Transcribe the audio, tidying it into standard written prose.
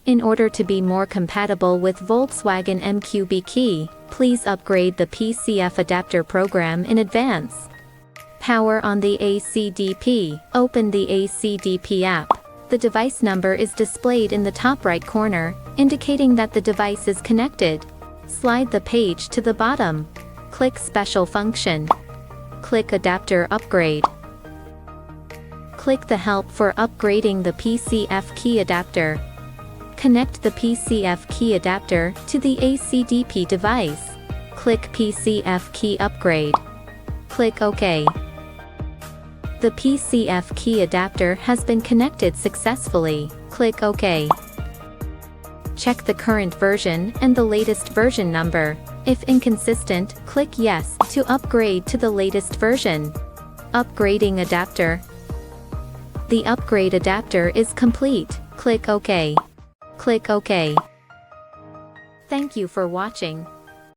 In order to be more compatible with Volkswagen MQB key, please upgrade the PCF adapter program in advance. Power on the ACDP. Open the ACDP app. The device number is displayed in the top right corner, indicating that the device is connected. Slide the page to the bottom. Click Special Function. Click Adapter Upgrade. Click the Help for upgrading the PCF key adapter. Connect the PCF key adapter to the ACDP device. Click PCF key upgrade. Click OK. The PCF key adapter has been connected successfully. Click OK. Check the current version and the latest version number. If inconsistent, click Yes to upgrade to the latest version. Upgrading adapter. The upgrade adapter is complete. Click OK. Click OK. Thank you for watching.